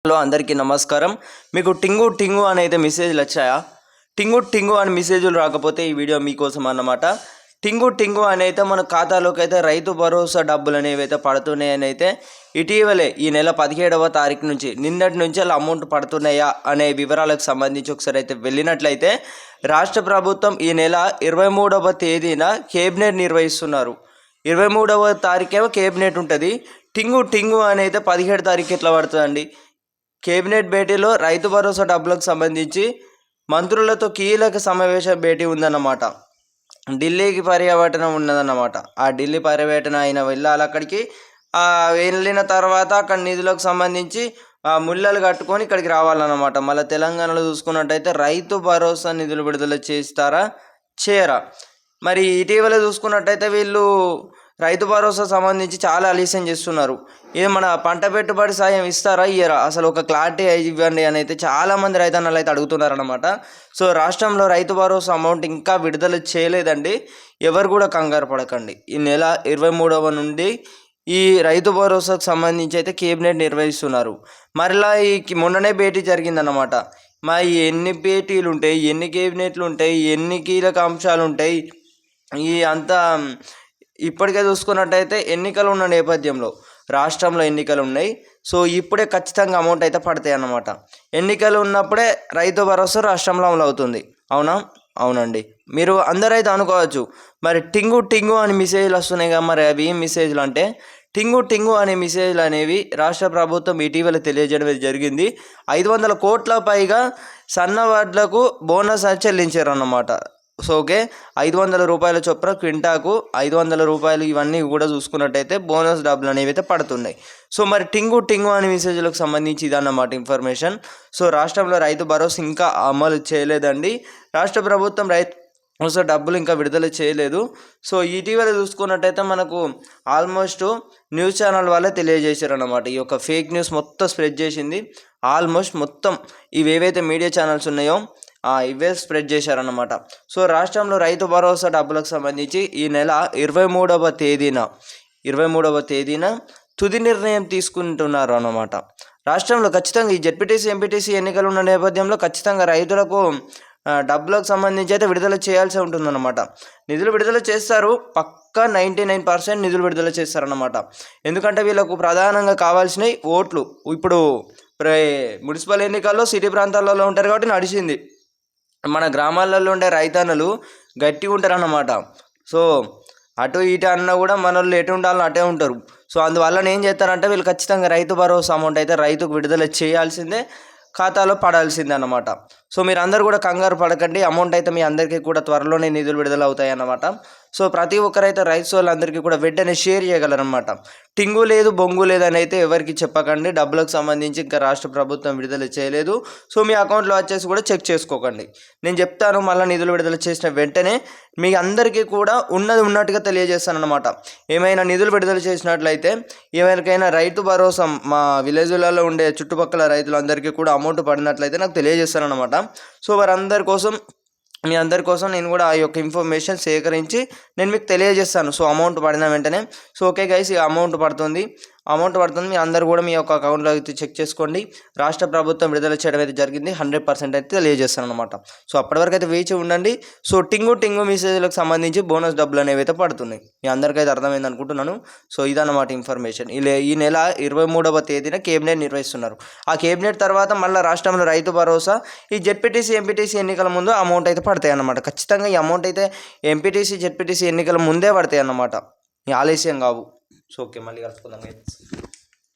Hello అందరికీ నమస్కారం. మీకు టింగు టింగు అని అయితే మెసేజ్లు వచ్చాయా? టింగు టింగు అని మెసేజ్లు రాకపోతే ఈ వీడియో మీకోసం అన్నమాట. టింగు టింగు అని అయితే మన ఖాతాలోకి అయితే రైతు భరోసా డబ్బులు అనేవి అయితే పడుతున్నాయని అయితే ఇటీవలే ఈ నెల 17వ తారీఖు నుంచి నిన్నటి నుంచి అలా అమౌంట్ పడుతున్నాయా అనే వివరాలకు సంబంధించి ఒకసారి అయితే వెళ్ళినట్లయితే రాష్ట్ర ప్రభుత్వం ఈ నెల 23వ తేదీన కేబినెట్ నిర్వహిస్తున్నారు. 23వ తారీఖేమో కేబినెట్ ఉంటుంది. టింగు టింగు అని అయితే 17 తారీఖు ఎట్లా పడుతుందండి? కేబినెట్ భేటీలో రైతు భరోసా డబ్బులకు సంబంధించి మంత్రులతో కీలక సమావేశం భేటీ ఉందన్నమాట. ఢిల్లీకి పర్యటన ఉన్నదన్నమాట. ఆ ఢిల్లీ పర్యటన అయిన వెళ్ళాలి అక్కడికి. వెళ్ళిన తర్వాత అక్కడ నిధులకు సంబంధించి ముళ్ళలు కట్టుకొని ఇక్కడికి రావాలన్నమాట. మళ్ళీ తెలంగాణలో చూసుకున్నట్టయితే రైతు భరోసా నిధులు విడుదల చేస్తారా చేయరా? మరి ఇటీవల చూసుకున్నట్టయితే వీళ్ళు రైతు భరోసా సంబంధించి చాలా ఆలస్యం చేస్తున్నారు. ఇది మన పంట పెట్టుబడి సాయం ఇస్తారా ఇయ్యరా, అసలు ఒక క్లారిటీ ఇవ్వండి అని అయితే చాలామంది రైతన్నలు అయితే అడుగుతున్నారనమాట. సో రాష్ట్రంలో రైతు భరోసా అమౌంట్ ఇంకా విడుదల చేయలేదండి. ఎవరు కూడా కంగారు పడకండి. ఈ నెల 23వ నుండి ఈ రైతు భరోసాకు సంబంధించి అయితే కేబినెట్ నిర్వహిస్తున్నారు. మరలా ఈ మొన్ననే భేటీ జరిగిందన్నమాట. మరి ఎన్ని భేటీలు ఉంటాయి, ఎన్ని కేబినెట్లు ఉంటాయి, ఎన్ని కీలక అంశాలు ఉంటాయి, ఈ అంతా ఇప్పటికే చూసుకున్నట్టయితే ఎన్నికలు ఉన్న నేపథ్యంలో రాష్ట్రంలో ఎన్నికలు ఉన్నాయి. సో ఇప్పుడే ఖచ్చితంగా అమౌంట్ అయితే పడతాయి అన్నమాట. ఎన్నికలు ఉన్నప్పుడే రైతు భరోసా రాష్ట్రంలో అమలు అవుతుంది. అవునా? అవునండి. మీరు అందరైతే అనుకోవచ్చు, మరి టింగు టింగు అని మెసేజ్లు వస్తున్నాయి కదా, మరి అవి ఏం మెసేజ్లు అంటే టింగు టింగు అనే మెసేజ్లు అనేవి రాష్ట్ర ప్రభుత్వం ఇటీవల తెలియజేయడం జరిగింది. 500 కోట్ల పైగా సన్నవడ్లకు బోనస్ చెల్లించారు అన్నమాట. సో ఓకే, 500 రూపాయల చొప్పున క్వింటాకు 500 రూపాయలు ఇవన్నీ కూడా చూసుకున్నట్టయితే బోనస్ డబ్బులు అనేవి అయితే పడుతున్నాయి. సో మరి టింగు టింగు అనే మెసేజ్లకు సంబంధించి ఇదన్నమాట ఇన్ఫర్మేషన్. సో రాష్ట్రంలో రైతు భరోసా ఇంకా అమలు చేయలేదండి. రాష్ట్ర ప్రభుత్వం రైతు భరోసా డబ్బులు ఇంకా విడుదల చేయలేదు. సో ఇటీవల చూసుకున్నట్టయితే మనకు ఆల్మోస్ట్ న్యూస్ ఛానల్ వాళ్ళే తెలియజేశారు అన్నమాట. ఈ యొక్క ఫేక్ న్యూస్ మొత్తం స్ప్రెడ్ చేసింది ఆల్మోస్ట్ మొత్తం ఇవేవైతే మీడియా ఛానల్స్ ఉన్నాయో ఇవే స్ప్రెడ్ చేశారన్నమాట. సో రాష్ట్రంలో రైతు భరోసా డబ్బులకు సంబంధించి ఈ నెల 23వ తేదీన తుది నిర్ణయం తీసుకుంటున్నారు అన్నమాట. రాష్ట్రంలో ఖచ్చితంగా ఈ జెడ్పీటీసీ ఎంపీటీసీ ఎన్నికలు ఉన్న నేపథ్యంలో ఖచ్చితంగా రైతులకు డబ్బులకు సంబంధించి అయితే విడుదల చేయాల్సి ఉంటుందన్నమాట. నిధులు విడుదల చేస్తారు, పక్కా 99% నిధులు విడుదల చేస్తారన్నమాట. ఎందుకంటే వీళ్ళకు ప్రధానంగా కావాల్సినవి ఓట్లు. ఇప్పుడు మున్సిపల్ ఎన్నికల్లో సిటీ ప్రాంతాలలో ఉంటారు కాబట్టి నడిచింది. మన గ్రామాలలో ఉండే రైతన్నలు గట్టిగా ఉంటారన్నమాట. సో అటు ఇటు అన్నా కూడా మన వాళ్ళు ఎటు ఉండాలో అటే ఉంటారు. సో అందువల్ల ఏం చేస్తారంటే వీళ్ళు ఖచ్చితంగా రైతు భరోసా అమౌంట్ అయితే రైతుకు విడుదల చేయాల్సిందే, ఖాతాలో పడాల్సిందే అన్నమాట. సో మీరు అందరు కూడా కంగారు పడకండి. అమౌంట్ అయితే మీ అందరికీ కూడా త్వరలోనే నిధులు విడుదల అవుతాయి అన్నమాట. సో ప్రతి ఒక్కరైతే రైతు వాళ్ళందరికీ కూడా వెంటనే షేర్ చేయగలరన్నమాట. టింగు లేదు బొంగు లేదని అయితే ఎవరికి చెప్పకండి. డబ్బులకు సంబంధించి ఇంకా రాష్ట్ర ప్రభుత్వం విడుదల చేయలేదు. సో మీ అకౌంట్లో వచ్చేసి కూడా చెక్ చేసుకోకండి. నేను చెప్తాను మళ్ళీ నిధులు విడుదల చేసిన వెంటనే మీ అందరికీ కూడా ఉన్నది ఉన్నట్టుగా తెలియజేస్తాను అన్నమాట. ఏమైనా నిధులు విడుదల చేసినట్లయితే ఎవరికైనా రైతు భరోసా మా విలేజ్లలో ఉండే చుట్టుపక్కల రైతులందరికీ కూడా అమౌంట్ పడినట్లయితే నాకు తెలియజేస్తాను అన్నమాట. సో మీ అందరి కోసం నేను కూడా ఆ యొక్క ఇన్ఫర్మేషన్ సేకరించి నేను మీకు తెలియజేస్తాను. సో అమౌంట్ పడిన వెంటనే. సో ఓకే గైస్, అమౌంట్ పడుతుంది. మీ అందరూ కూడా మీ యొక్క అకౌంట్లో అయితే చెక్ చేసుకోండి. రాష్ట్ర ప్రభుత్వం విడుదల చేయడం అయితే జరిగింది. 100% అయితే తెలియజేస్తాను అనమాట. సో అప్పటి వరకు అయితే వేచి ఉండండి. సో టింగు టింగు మెసేజ్లకు సంబంధించి బోనస్ డబ్బులు అనేవి అయితే పడుతున్నాయి. మీ అందరికైతే అర్థమైంది అనుకుంటున్నాను. సో ఇదన్నమాట ఇన్ఫర్మేషన్. ఈ నెల 23వ తేదీన కేబినెట్ నిర్వహిస్తున్నారు. ఆ కేబినెట్ తర్వాత మళ్ళీ రాష్ట్రంలో రైతు భరోసా ఈ జెడ్పీటీసీ ఎంపీటీసీ ఎన్నికల ముందు అమౌంట్ అయితే పడతాయి అన్నమాట. ఖచ్చితంగా ఈ అమౌంట్ అయితే ఎంపీటీసీ జెడ్పీటీసీ ఎన్నికల ముందే పడతాయి అన్నమాట. ఈ ఆలస్యం కావు. సో ఓకే, మళ్ళీ కలుసుకుందాం.